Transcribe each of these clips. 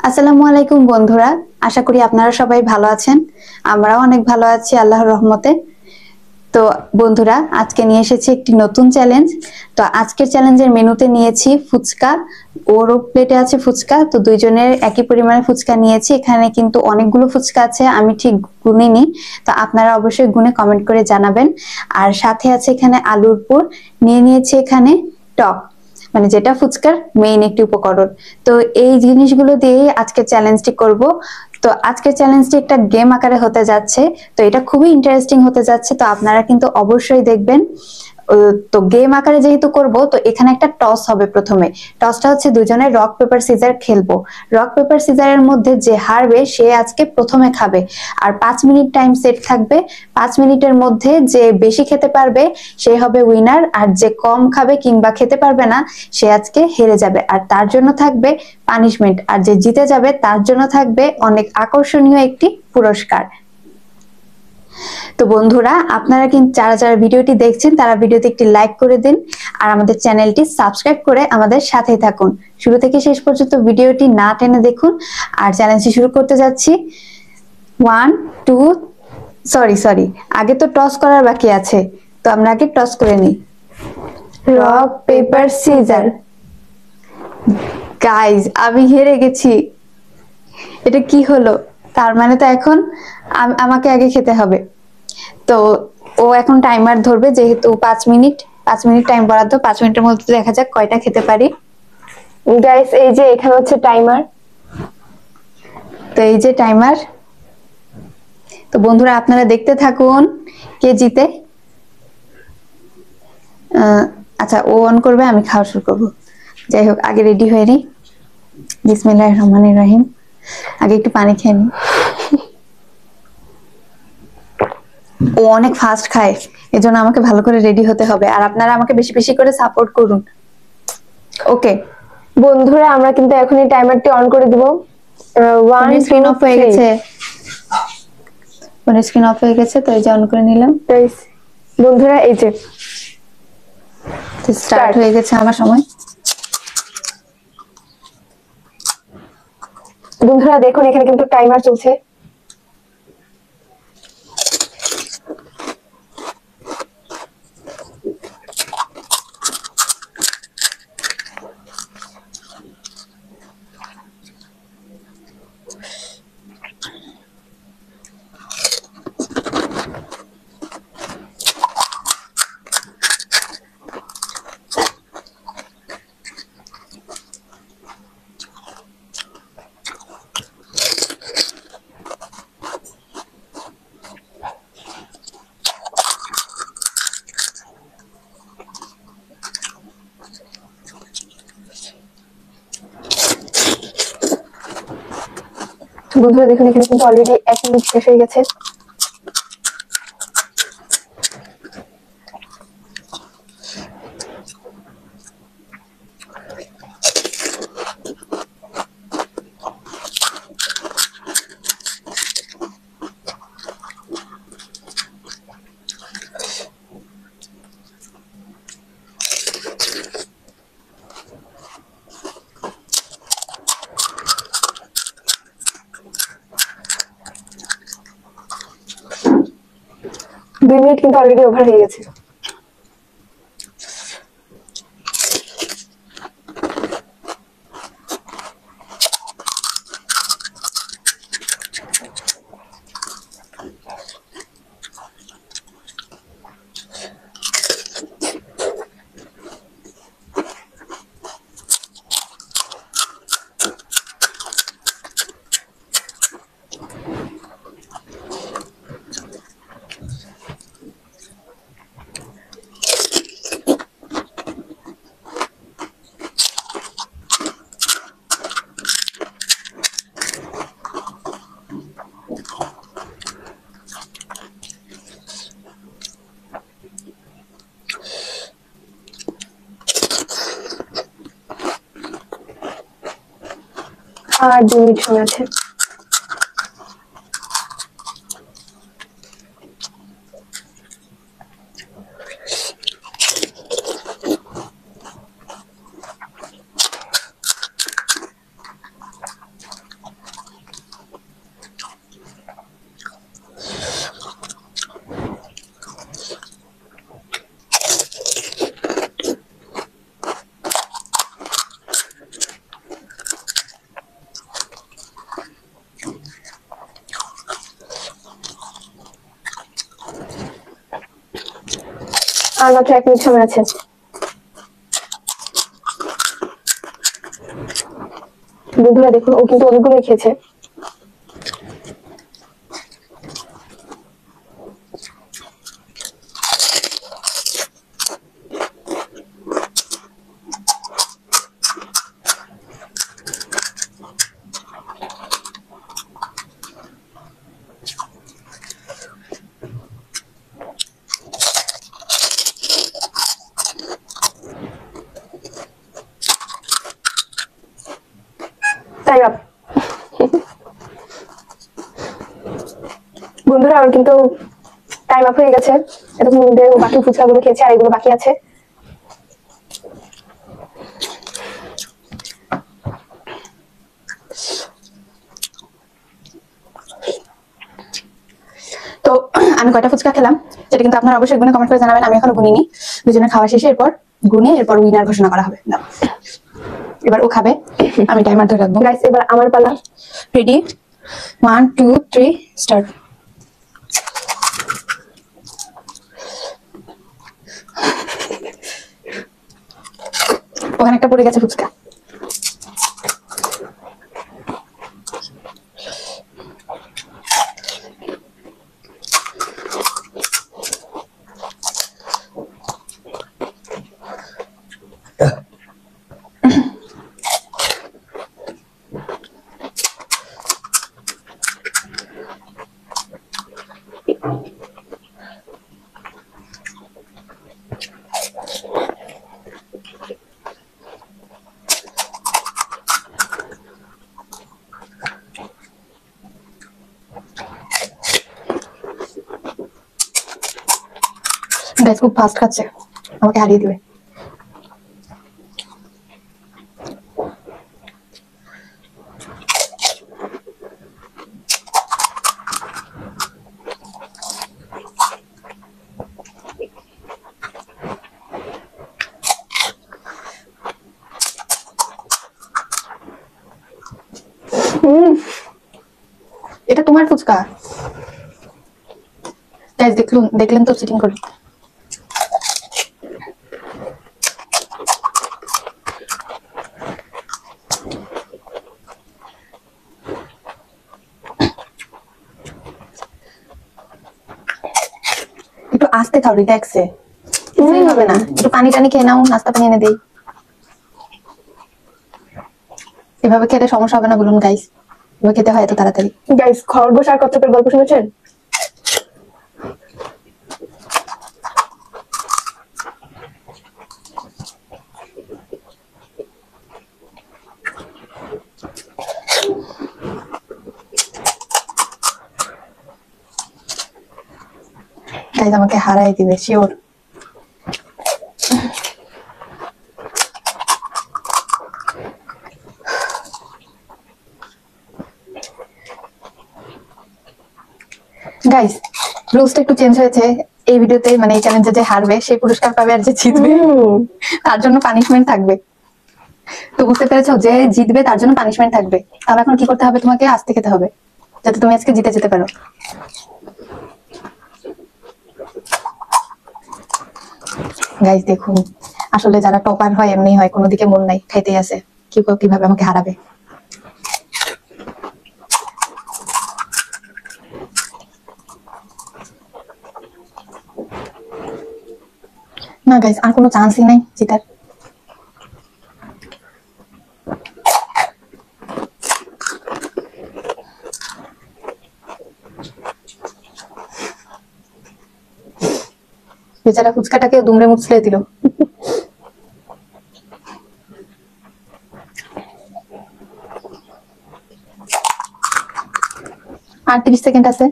আসসালামু আলাইকুম বন্ধুরা, আশা করি আপনারা সবাই ভালো আছেন। আমরাও অনেক ভালো আছি আল্লাহর রহমতে। তো বন্ধুরা, আজকে নিয়ে এসেছি একটি নতুন চ্যালেঞ্জ। তো আজকের চ্যালেঞ্জের মেনুতে নিয়েছি ফুচকা, ওরও প্লেটে আছে ফুচকা। তো দুইজনের একই পরিমাণে ফুচকা নিয়েছি। এখানে কিন্তু অনেকগুলো ফুচকা আছে, আমি ঠিক গুনিনি। তো আপনারা অবশ্যই গুনে কমেন্ট করে জানাবেন। আর সাথে আছে এখানে আলুর পুর, নিয়েছি এখানে টক, মানে যেটা ফুচকার মেইন একটি উপকরণ। তো এই জিনিসগুলো দিয়ে আজকের চ্যালেঞ্জটি করব। তো আজকের চ্যালেঞ্জটি একটা গেম আকারে হতে যাচ্ছে। তো এটা খুবই ইন্টারেস্টিং হতে যাচ্ছে, তো আপনারা কিন্তু অবশ্যই দেখবেন। তো গেম আকারে যেহেতু করব, তো এখানে একটা টস হবে। প্রথমে টসটা হচ্ছে দুজনে রক পেপার সিজার খেলবো। রক পেপার সিজারের মধ্যে যে হারবে সে আজকে প্রথমে খাবে। আর 5 মিনিট টাইম সেট থাকবে। 5 মিনিটের মধ্যে যে বেশি খেতে পারবে সে হবে উইনার, আর যে কম খাবে কিংবা খেতে পারবে না সে আজকে হেরে যাবে। আর তার জন্য থাকবে পানিশমেন্ট, আর যে জিতে যাবে তার জন্য থাকবে অনেক আকর্ষণীয় একটি পুরস্কার। তো বন্ধুরা, আপনারা কিন্তু যারা যারা ভিডিওটি দেখছেন তারা ভিডিওতে একটি লাইক করে দিন, আর আমাদের চ্যানেলটি সাবস্ক্রাইব করে আমাদের সাথেই থাকুন। শুরু থেকে শেষ পর্যন্ত ভিডিওটি না টেনে দেখুন। আর চ্যালেঞ্জটি শুরু করতে যাচ্ছি। 1 2 সরি, আগে তো টস করার বাকি আছে, তো আমরা আগে টস করে নিই। Rock paper scissor. গাইজ, আমি হেরে গেছি। এটা কি হলো? তার মানে তো এখন আমাকে আগে খেতে হবে। তো ও এখন টাইমার ধরবে, যেহেতু 5 মিনিট টাইম বরাদ্দ। 5 মিনিটের মধ্যে দেখা যাক কয়টা খেতে পারি। গাইস, এই যে এখানে হচ্ছে টাইমার। তো এই যে টাইমার। তো বন্ধুরা, আপনারা দেখতে থাকুন কে জিতে। আচ্ছা, ও অন করবে, আমি খাওয়া শুরু করবো। যাই হোক, আগে রেডি হয়ে নি। বিসমিল্লাহির রহমানির রহিম। আগে একটু পানি খেয়ে নি। ও অনেক ফাস্ট খায়, এজন্য আমাকে ভালো করে রেডি হতে হবে। আর আপনারা আমাকে বেশি বেশি করে সাপোর্ট করুন। ওকে বন্ধুরা, আমরা কিন্তু এখন এই টাইমারটি অন করে দিব। 1 স্ক্রিন 2 অফ হয়ে 3। গেছে। স্ক্রিন অফ হয়ে গেছে, তো এই যে অন করে নিলাম। বন্ধুরা, এই যে স্টার্ট হয়ে গেছে আমার সময়। বন্ধুরা দেখুন, এখানে কিন্তু টাইমার চলছে। বন্ধুরা দেখুন, এখানে কিন্তু অলরেডি 1 মিনিট শেষ হয়ে গেছে। দুই মিনিট কিন্তু অলরেডি ওভার হয়ে গেছে। আর 2 মিনিট সময় আছে। আর মাত্র 1 মিনিট সময় আছে। বন্ধুরা দেখুন, ও কিন্তু অনেকগুলো খেয়েছে। বন্ধুরা আমার কিন্তু টাইম আপ হয়ে গেছে। এতক্ষণ মধ্যে বাকি ফুচকাগুলো খেয়েছে আর এগুলো বাকি আছে। তো আমি কয়টা ফুচকা খেলাম সেটা কিন্তু আপনারা অবশ্যই গুনে কমেন্ট করে জানাবেন। আমি এখনো গুনিনি। দুজনে খাওয়া শেষে এরপর গুনে এরপর উইনার ঘোষণা করা হবে। এবার ও খাবে, আমি টাইমার ধরে রাখবো। গাইস এবার আমার পালা। Ready, 1 2 3 start. ওখানে একটা পড়ে গেছে ফুচকা। গাইস খুব ফাস্ট খাচ্ছে, আমাকে হারিয়ে দিবে। এটা তোমার ফুচকা। গাইস দেখলেন তো চিটিং করে। একটু আস্তে খাও, রিল্যাক্সে, হবে না। একটু পানি টানি খেয়ে নাও, নাস্তা পানি এনে দেই। এভাবে খেতে সমস্যা হবে না বলুন গাইস? এভাবে খেতে হয় এত তাড়াতাড়ি? গাইস খরগোশ আর কচ্ছপের গল্প শুনেছেন? গাইস আমাকে হারাই দিবে শিওর। গাইস রুলসটা একটু চেঞ্জ হয়েছে এই ভিডিওতে, মানে এই চ্যালেঞ্জে যে হারবে সে পুরস্কার পাবে আর যে জিতবে তার জন্য পানিশমেন্ট থাকবে। তো বুঝতে পেরেছো, যে জিতবে তার জন্য পানিশমেন্ট থাকবে। তাহলে এখন কি করতে হবে? তোমাকে আস্তে খেতে হবে যাতে তুমি আজকে জিতে যেতে পারো। গাইস দেখুন, আসলে যারা টপার হয় এমনি হয়, কোনো দিকে মন নাই, খাইতেই আছে। কিভাবে আমাকে হারাবে? না গাইস, আর কোনো চান্সই নাই জিতার। বেচারা ফুচকাটাকে দুমড়ে মুচড়ে দিল। আর 30 সেকেন্ড আছে।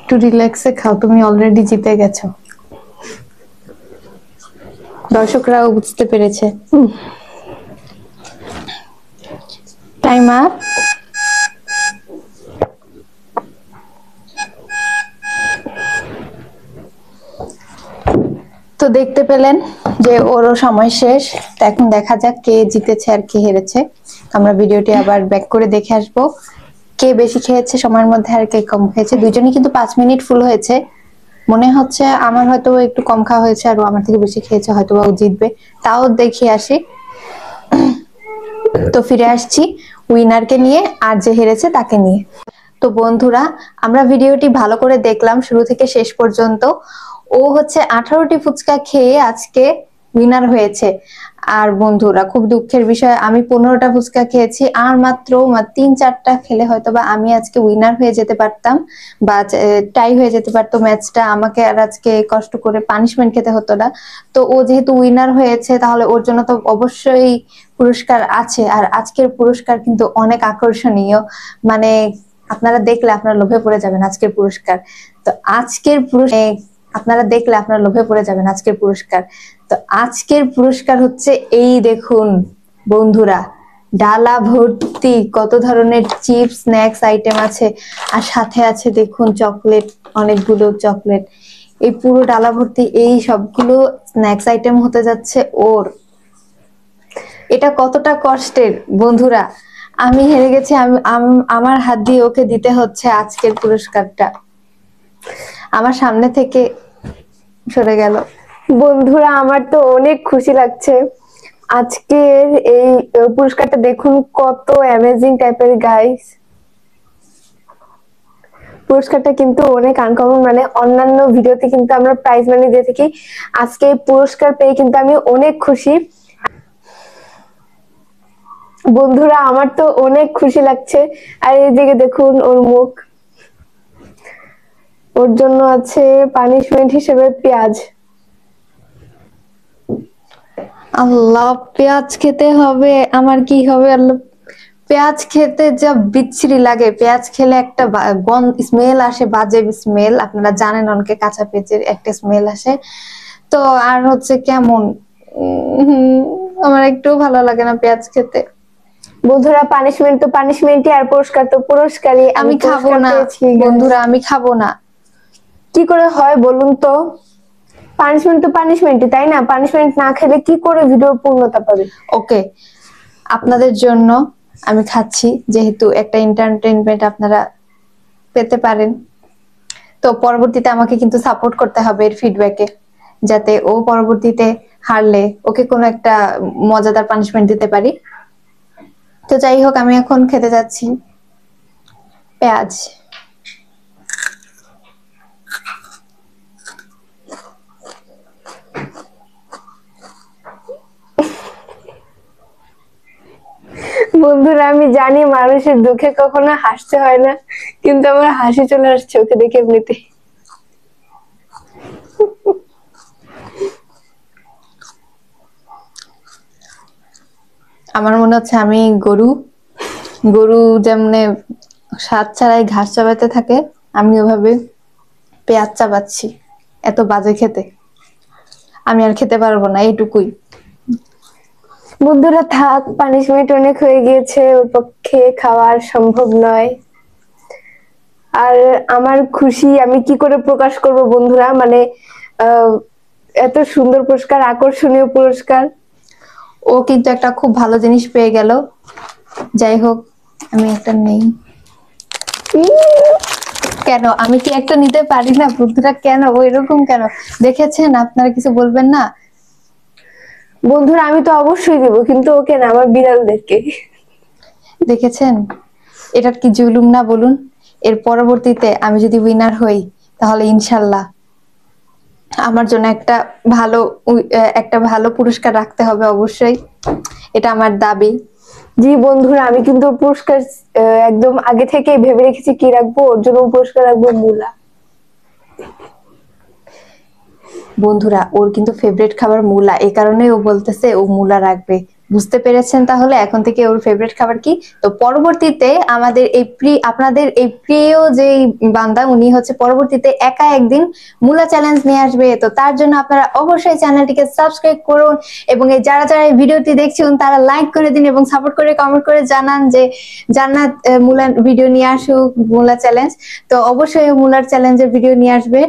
একটু রিল্যাক্সে খাও, তুমি অলরেডি জিতে গেছো। দর্শকরাও বুঝতে পেরেছে। Time up. তো দেখতে পেলেন যে ওরও সময় শেষ। তো এখন দেখা যাক কে জিতেছে আর কে হেরেছে। আমরা ভিডিওটি আবার ব্যাক করে দেখে আসবো কে বেশি খেয়েছে সময়ের মধ্যে আর কে কম খেয়েছে। দুইজনই কিন্তু 5 মিনিট ফুল হয়েছে। মনে হচ্ছে আমার হয়তো একটু কম খাওয়া হয়েছে আর ও আমার থেকে বেশি খেয়েছে, হয়তো ও জিতবে। তাও দেখে আসি। তো ফিরে আসছি উইনারকে নিয়ে আর যে হেরেছে তাকে নিয়ে। তো বন্ধুরা, আমরা ভিডিওটি ভালো করে দেখলাম শুরু থেকে শেষ পর্যন্ত। ও হচ্ছে 18টি ফুচকা খেয়ে আজকে উইনার হয়েছে। আর বন্ধুরা, খুব দুঃখের বিষয়, আমি 15টা ফুচকা খেয়েছি। আর মাত্র 3-4টা খেলে হয়তো বা আমি আজকে উইনার হয়ে যেতে পারতাম বা টাই হয়ে যেতে পারতো ম্যাচটা। আমাকে আর আজকে কষ্ট করে পানিশমেন্ট খেতে হতো না। তো ও যেহেতু উইনার হয়েছে তাহলে ওর জন্য তো অবশ্যই পুরস্কার আছে। আর আজকের পুরস্কার কিন্তু অনেক আকর্ষণীয়, মানে আপনারা দেখলে আপনারা লোভে পড়ে যাবেন আজকের পুরস্কার। তো আজকের আপনারা দেখলে আপনারা লোভে পড়ে যাবেন আজকের পুরস্কার। তো আজকের পুরস্কার হচ্ছে এই দেখুন বন্ধুরা, ডালা ভর্তি কত ধরনের চিপস স্ন্যাক্স আইটেম আছে। আর সাথে আছে দেখুন চকলেট, অনেকগুলো চকলেট। এই পুরো ডালা ভর্তি এই সবগুলো স্ন্যাক্স আইটেম হতে যাচ্ছে ওর। এটা কতটা কষ্টের বন্ধুরা। আমি হেরে গেছি, আমার হাত দিয়ে ওকে দিতে হচ্ছে আজকের পুরস্কারটা। আমার সামনে থেকে সরে গেল। বন্ধুরা, আমার তো অনেক খুশি লাগছে আজকের এই পুরস্কারটা দেখুন কত অ্যামেজিং টাইপের গাইস। পুরস্কারটা কিন্তু অনেক আনকমন, মানে অন্যান্য ভিডিওতে কিন্তু আমরা প্রাইজ মানি দিয়ে থাকি, আজকে এই পুরস্কার পেয়ে কিন্তু আমি অনেক খুশি। বন্ধুরা, আমার তো অনেক খুশি লাগছে। আর এইদিকে দেখুন ওর মুখ, ওর জন্য আছে পানিশমেন্ট হিসেবে পেঁয়াজ। আল্লাহ, পেঁয়াজ খেতে হবে, আমার কি হবে আল্লাহ। পেঁয়াজ খেতে যা বিচ্ছিরি লাগে, পেঁয়াজ খেলে একটা স্মেল আসে, বাজে স্মেল। আপনারা জানেন অনেকে কাঁচা পেঁয়াজের একটা স্মেল আসে। তো আর হচ্ছে কেমন আমার একটু ভালো লাগে না পেঁয়াজ খেতে। বন্ধুরা, পানিশমেন্ট তো পানিশমেন্টই, আর পুরস্কার তো পুরস্কারই। আমি খাবো পুরস্কার না পেয়েছি বন্ধুরা, আমি খাবো না। কি করে হয় বলুন তো? পানিশমেন্ট তো পানিশমেন্টই, তাই না? পানিশমেন্ট না খেলে কি করে ভিডিওর পূর্ণতা পাবে? ওকে, আপনাদের জন্য আমি খাচ্ছি, যেহেতু একটা এন্টারটেইনমেন্ট আপনারা পেতে পারেন। তো পরবর্তীতে আমাকে কিন্তু সাপোর্ট করতে হবে এর ফিডব্যাকে, যাতে ও পরবর্তীতে হারলে ওকে কোনো একটা মজাদার পানিশমেন্ট দিতে পারি। তো যাই হোক, আমি এখন খেতে যাচ্ছি পেঁয়াজ। বন্ধুরা, আমি জানি মানুষের দুঃখে কখনো হাসতে হয় না, কিন্তু আমার হাসি চলে আসছে ওকে দেখে এমনিতে। আমার মনে হচ্ছে আমি গরু, গরু যেমন স্বাদ ছাড়াই ঘাস চাবাতে থাকে, আমি ওভাবে পেঁয়াজ চাবাচ্ছি। এত বাজে খেতে, আমি আর খেতে পারবো না, এইটুকুই। বন্ধুরা থাক, পানিশমেন্ট অনেক হয়ে গিয়েছে, ওর পক্ষে খাওয়া আর সম্ভব নয়। আর আমার খুশি আমি কি করে প্রকাশ করব বন্ধুরা, মানে এত সুন্দর পুরস্কার, আকর্ষণীয় পুরস্কার। ও কিন্তু একটা খুব ভালো জিনিস পেয়ে গেল। যাই হোক, আমি একটা নেই। কেন আমি কি একটা নিতে পারি না বন্ধুরা? কেন ও এরকম কেন? দেখেছেন, আপনারা কিছু বলবেন না? বন্ধুরা, আমি তো অবশ্যই দেবো, কিন্তু ওকে না, আমার বিড়ালদেরকে। দেখেছেন, এটা কি জুলুম না বলুন? এর পরবর্তীতে আমি যদি উইনার হই তাহলে ইনশাল্লাহ আমার জন্য একটা ভালো পুরস্কার রাখতে হবে অবশ্যই, এটা আমার দাবি। জি বন্ধুরা, আমি কিন্তু পুরস্কার একদম আগে থেকে ভেবে রেখেছি কি রাখবো। ওর জন্য পুরস্কার রাখবো মূলা। বন্ধুরা, ওর কিন্তু ফেভারিট খাবার মূলা, এই কারণে ও বলতেছে ও মূলা রাখবে। বুঝতে পেরেছেন তাহলে এখন থেকে ওর ফেভারিট খাবার কি। তো পরবর্তীতে আমাদের আপনাদের এই প্রিয় যে বান্দা উনি হচ্ছে পরবর্তীতে একা একদিন মূলা চ্যালেঞ্জ নিয়ে আসবে। তো তার জন্য আপনারা অবশ্যই চ্যানেলটিকে সাবস্ক্রাইব করুন এবং এই যারা যারা এই ভিডিওটি দেখছেন তারা লাইক করে দিন এবং সাপোর্ট করে কমেন্ট করে জানান যে জান্নাত মূলা ভিডিও নিয়ে আসুক, মূলা চ্যালেঞ্জ। তো অবশ্যই মূলার চ্যালেঞ্জের ভিডিও নিয়ে আসবে।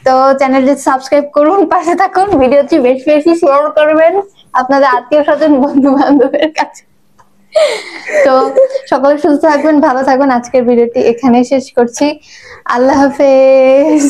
তো চ্যানেলটি সাবস্ক্রাইব করুন, পাশে থাকুন, ভিডিওটি বেশি বেশি শেয়ার করবেন আপনাদের আত্মীয় স্বজন বন্ধু বান্ধবের কাছে। তো সকলে সুস্থ থাকবেন, ভালো থাকবেন। আজকের ভিডিওটি এখানে শেষ করছি। আল্লাহ হাফেজ।